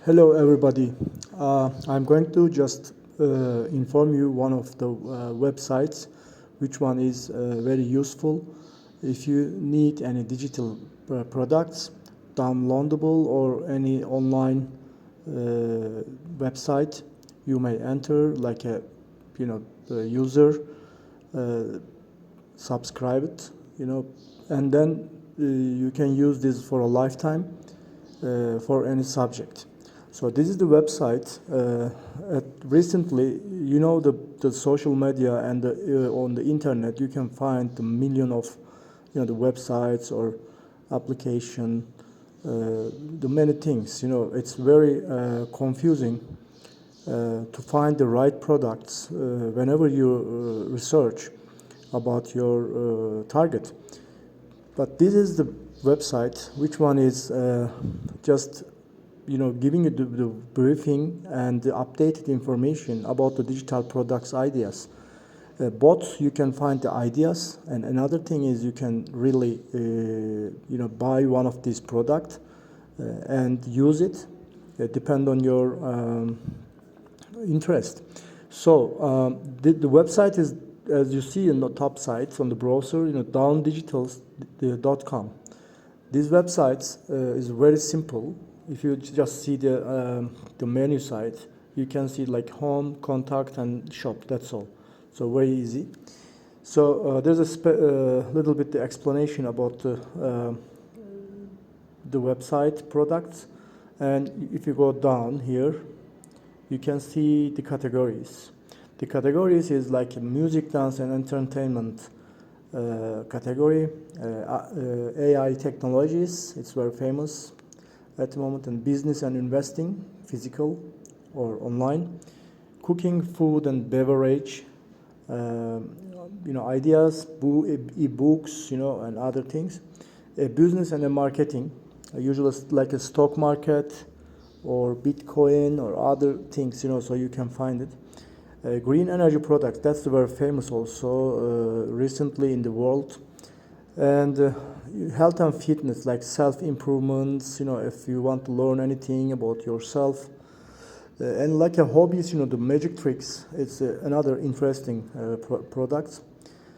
Hello everybody. I'm going to just inform you one of the websites, which one is very useful if you need any digital products, downloadable or any online website. You may enter like a the user, uh, subscribe it, and then you can use this for a lifetime for any subject. So this is the website. Recently, the social media and on the internet, you can find the million of the websites or application, the many things. It's very confusing to find the right products whenever you research about your target. But this is the website, which one is just giving you the briefing and the updated information about the digital products ideas. Both you can find the ideas, and another thing is you can really buy one of these products and use it. Depend on your interest. So the website is, as you see in the top side on the browser, downdigitals.com. This website is very simple. If you just see the menu side, you can see like home, contact, and shop. That's all. So very easy. So there's a little bit the explanation about the website products, and if you go down here, you can see the categories. The categories is like music, dance, and entertainment category. AI technologies, it's very famous at the moment, and business and investing, physical or online. Cooking, food, and beverage. Ideas, ebooks, and other things. Business and marketing, usually like a stock market or Bitcoin or other things, so you can find it. Green energy products, that's very famous also recently in the world. And health and fitness, like self-improvements, if you want to learn anything about yourself. And like a hobbies, the magic tricks, it's another interesting product.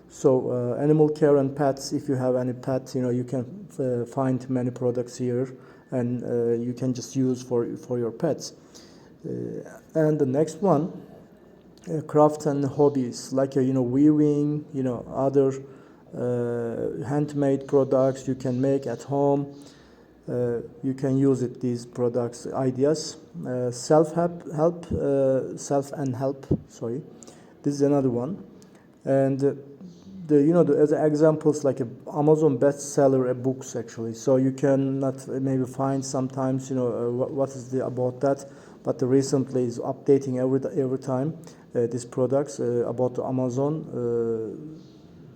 So animal care and pets, if you have any pets, you can find many products here, and you can just use for your pets. And the next one, crafts and hobbies, like weaving, other handmade products you can make at home. You can use it, these products ideas. Self and help, sorry, this is another one. And as examples, like Amazon bestseller books, actually. So you can not maybe find sometimes what is about that, but recently is updating every time these products about the Amazon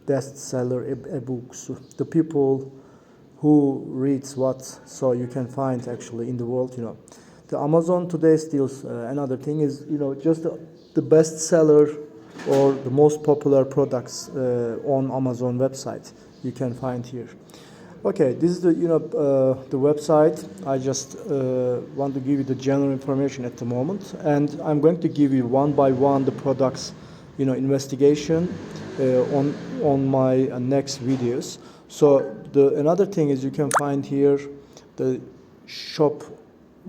bestseller books. The people who reads what, so you can find actually in the world. The Amazon today still another thing is just the bestseller or the most popular products on Amazon website you can find here. Okay, this is the the website. I just want to give you the general information at the moment, and I'm going to give you one by one the products investigation on my next videos. So another thing is you can find here the shop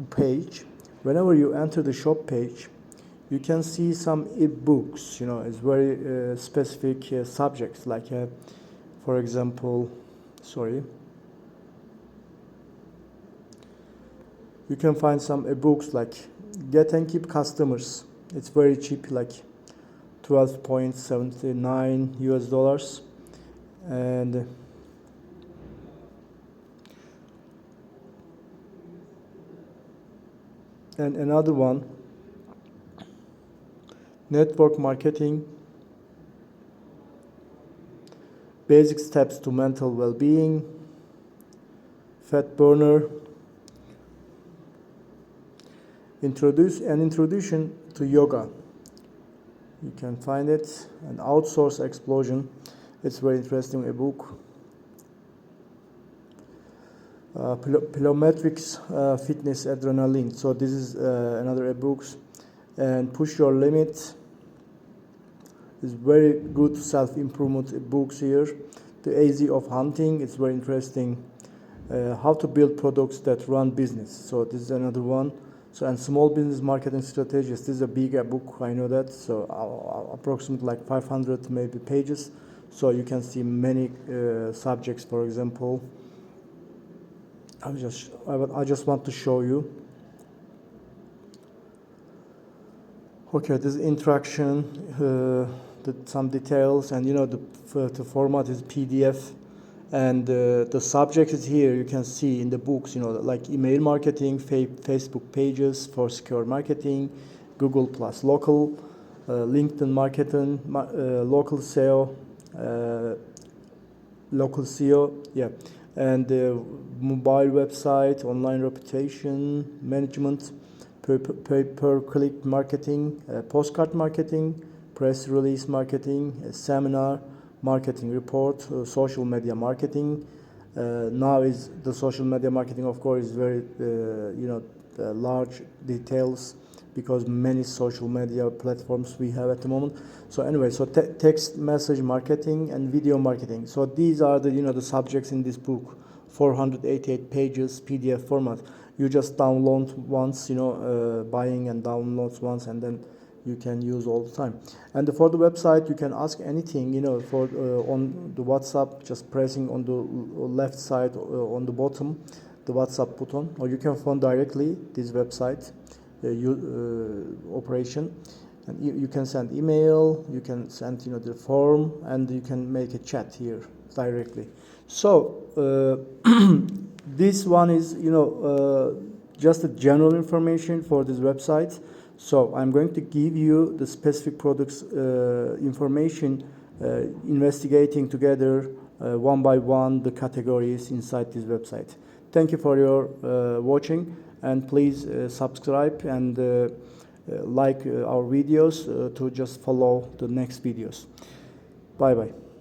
page. Whenever you enter the shop page, you can see some ebooks. It's very specific subjects, like for example, you can find some ebooks like Get and Keep Customers. It's very cheap, like $12.79 US, and another one, network marketing, basic steps to mental well-being, fat burner, introduction to yoga. You can find it. An outsource explosion. It's very interesting ebook. Plyometrics Fitness Adrenaline. So this is another ebooks, and Push Your Limit is very good self-improvement books here. The AZ of Hunting, it's very interesting. How to build products that run business. So this is another one. So, and small business marketing strategies. This is a big book, I know that. So approximately like 500 maybe pages. So you can see many subjects. For example, I just want to show you. Okay, this is interaction, some details, and you know the format is PDF, and the subject is here. You can see in the books, you know, like email marketing, Facebook pages for secure marketing, Google Plus local, LinkedIn marketing, local SEO, yeah, and mobile website, online reputation management, per-click marketing, postcard marketing, press release marketing, seminar marketing report, social media marketing. Now is the social media marketing, of course, is very large details, because many social media platforms we have at the moment. So anyway, so text message marketing and video marketing. So these are the the subjects in this book, 488 pages, PDF format. You just download once, buying and downloads once, and then you can use all the time. And for the website, you can ask anything, for on the WhatsApp, just pressing on the left side on the bottom, the WhatsApp button, or you can phone directly this website operation, and you can send email, you can send the form, and you can make a chat here directly. So this one is just a general information for this website. So I'm going to give you the specific products information, investigating together one by one the categories inside this website. Thank you for your watching, and please subscribe and like our videos to just follow the next videos. Bye bye.